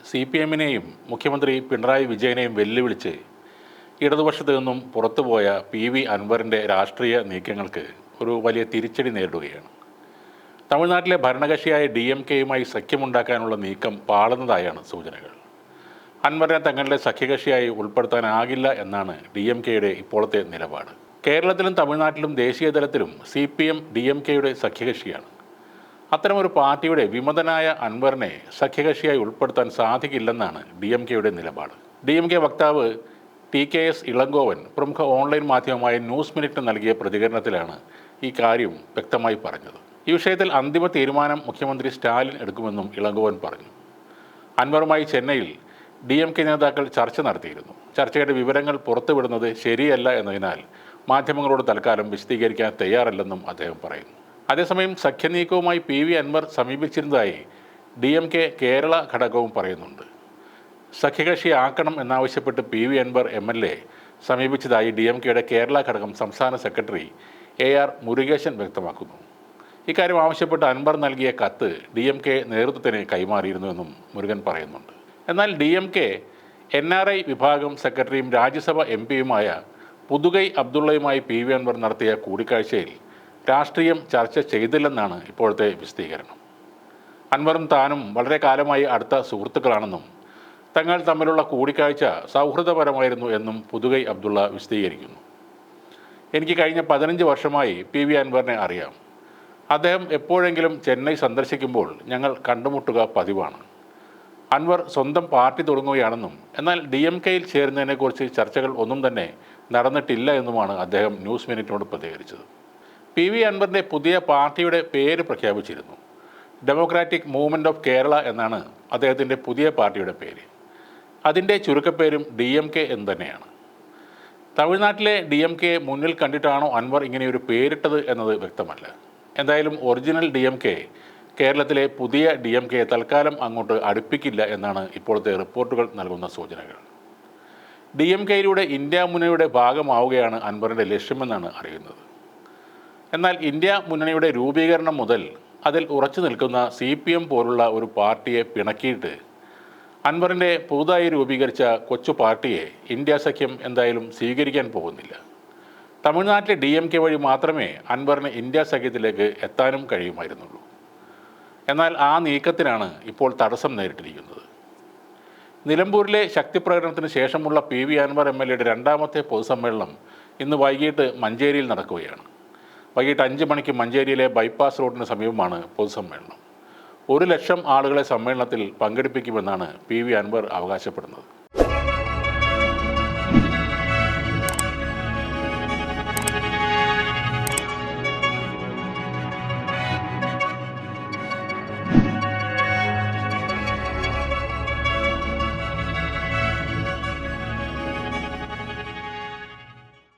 CPM-നെയും മുഖ്യമന്ത്രി പിണറായി വിജയനെയും വെല്ലുവിളിച്ച് ഇടതുപക്ഷത്തു നിന്നും പുറത്തുപോയ PV അൻവറിൻ്റെ രാഷ്ട്രീയ നീക്കങ്ങൾക്ക് ഒരു വലിയ തിരിച്ചടി നേരിടുകയാണ്. തമിഴ്നാട്ടിലെ ഭരണകക്ഷിയായ DMK-യുമായി സഖ്യമുണ്ടാക്കാനുള്ള നീക്കം പാളുന്നതായാണ് സൂചനകൾ. അൻവറിനെ തങ്ങളുടെ സഖ്യകക്ഷിയായി ഉൾപ്പെടുത്താനാകില്ല എന്നാണ് DMK-യുടെ ഇപ്പോഴത്തെ നിലപാട്. കേരളത്തിലും തമിഴ്നാട്ടിലും ദേശീയ തലത്തിലും CPM DMK-യുടെ സഖ്യകക്ഷിയാണ്. അത്തരമൊരു പാർട്ടിയുടെ വിമതനായ അൻവറിനെ സഖ്യകക്ഷിയായി ഉൾപ്പെടുത്താൻ സാധിക്കില്ലെന്നാണ് DMK-യുടെ നിലപാട്. DMK വക്താവ് TKS ഇളങ്കോവൻ പ്രമുഖ ഓൺലൈൻ മാധ്യമമായ ന്യൂസ് മിനിറ്റിന് നൽകിയ പ്രതികരണത്തിലാണ് ഈ കാര്യം വ്യക്തമായി പറഞ്ഞത്. ഈ വിഷയത്തിൽ അന്തിമ തീരുമാനം മുഖ്യമന്ത്രി സ്റ്റാലിൻ എടുക്കുമെന്നും ഇളങ്കോവൻ പറഞ്ഞു. അൻവറുമായി ചെന്നൈയിൽ DMK നേതാക്കൾ ചർച്ച നടത്തിയിരുന്നു. ചർച്ചയുടെ വിവരങ്ങൾ പുറത്തുവിടുന്നത് ശരിയല്ല എന്നതിനാൽ മാധ്യമങ്ങളോട് തൽക്കാലം വിശദീകരിക്കാൻ തയ്യാറല്ലെന്നും അദ്ദേഹം പറയുന്നു. അതേസമയം സഖ്യനീക്കവുമായി PV അൻവർ സമീപിച്ചിരുന്നതായി DMK കേരള ഘടകവും പറയുന്നുണ്ട്. സഖ്യകക്ഷിയാക്കണം എന്നാവശ്യപ്പെട്ട് PV അൻവർ MLA സമീപിച്ചതായി DMK-യുടെ കേരള ഘടകം സംസ്ഥാന സെക്രട്ടറി AR മുരുകേശൻ വ്യക്തമാക്കുന്നു. ഇക്കാര്യം ആവശ്യപ്പെട്ട് അൻവർ നൽകിയ കത്ത് DMK നേതൃത്വത്തിന് കൈമാറിയിരുന്നുവെന്നും മുരുകൻ പറയുന്നുണ്ട്. എന്നാൽ DMK NRI വിഭാഗം സെക്രട്ടറിയും രാജ്യസഭ MP-യുമായ പുതുകൈ അബ്ദുള്ളയുമായി PV അൻവർ നടത്തിയ കൂടിക്കാഴ്ചയിൽ രാഷ്ട്രീയം ചർച്ച ചെയ്തില്ലെന്നാണ് ഇപ്പോഴത്തെ വിശദീകരണം. അൻവറും താനും വളരെ കാലമായി അടുത്ത സുഹൃത്തുക്കളാണെന്നും തങ്ങൾ തമ്മിലുള്ള കൂടിക്കാഴ്ച സൗഹൃദപരമായിരുന്നു എന്നും പുതുകൈ അബ്ദുള്ള വിശദീകരിക്കുന്നു. എനിക്ക് കഴിഞ്ഞ 15 വർഷമായി PV അൻവറിനെ അറിയാം. അദ്ദേഹം എപ്പോഴെങ്കിലും ചെന്നൈ സന്ദർശിക്കുമ്പോൾ ഞങ്ങൾ കണ്ടുമുട്ടുക പതിവാണ്. അൻവർ സ്വന്തം പാർട്ടി തുടങ്ങുകയാണെന്നും എന്നാൽ DMK-യിൽ ചേരുന്നതിനെക്കുറിച്ച് ചർച്ചകൾ ഒന്നും തന്നെ നടന്നിട്ടില്ല എന്നുമാണ് അദ്ദേഹം ന്യൂസ് മിനിറ്റിനോട് പ്രതികരിച്ചത്. PV അൻവറിൻ്റെ പുതിയ പാർട്ടിയുടെ പേര് പ്രഖ്യാപിച്ചിരുന്നു. ഡെമോക്രാറ്റിക് മൂവ്മെൻറ്റ് ഓഫ് കേരള എന്നാണ് അദ്ദേഹത്തിൻ്റെ പുതിയ പാർട്ടിയുടെ പേര്. അതിൻ്റെ ചുരുക്കപ്പേരും DMK എന്ന് തന്നെയാണ്. തമിഴ്നാട്ടിലെ DMK മുന്നിൽ കണ്ടിട്ടാണോ അൻവർ ഇങ്ങനെയൊരു പേരിട്ടത് എന്നത് വ്യക്തമല്ല. എന്തായാലും ഒറിജിനൽ DMK കേരളത്തിലെ പുതിയ DMK തൽക്കാലം അങ്ങോട്ട് അടുപ്പിക്കില്ല എന്നാണ് ഇപ്പോഴത്തെ റിപ്പോർട്ടുകൾ നൽകുന്ന സൂചനകൾ. DMK-യിലൂടെ ഇന്ത്യ മുന്നണിയുടെ ഭാഗമാവുകയാണ് അൻവറിൻ്റെ ലക്ഷ്യമെന്നാണ് അറിയുന്നത്. എന്നാൽ ഇന്ത്യ മുന്നണിയുടെ രൂപീകരണം മുതൽ അതിൽ ഉറച്ചു നിൽക്കുന്ന CPM പോലുള്ള ഒരു പാർട്ടിയെ പിണക്കിയിട്ട് അൻവറിൻ്റെ പുതുതായി രൂപീകരിച്ച കൊച്ചു പാർട്ടിയെ ഇന്ത്യ സഖ്യം എന്തായാലും സ്വീകരിക്കാൻ പോകുന്നില്ല. തമിഴ്നാട്ടിലെ DMK വഴി മാത്രമേ അൻവറിന് ഇന്ത്യ സഖ്യത്തിലേക്ക് എത്താനും കഴിയുമായിരുന്നുള്ളൂ. എന്നാൽ ആ നീക്കത്തിനാണ് ഇപ്പോൾ തടസ്സം നേരിട്ടിരിക്കുന്നത്. നിലമ്പൂരിലെ ശക്തിപ്രകടനത്തിന് ശേഷമുള്ള PV അൻവർ MLA-യുടെ രണ്ടാമത്തെ പൊതുസമ്മേളനം ഇന്ന് വൈകിട്ട് മഞ്ചേരിയിൽ നടക്കുകയാണ്. വൈകിട്ട് 5 മണിക്ക് മഞ്ചേരിയിലെ ബൈപ്പാസ് റോഡിന് സമീപമാണ് പൊതുസമ്മേളനം. 1 ലക്ഷം ആളുകളെ സമ്മേളനത്തിൽ പങ്കെടുപ്പിക്കുമെന്നാണ് PV അൻവർ അവകാശപ്പെടുന്നത്.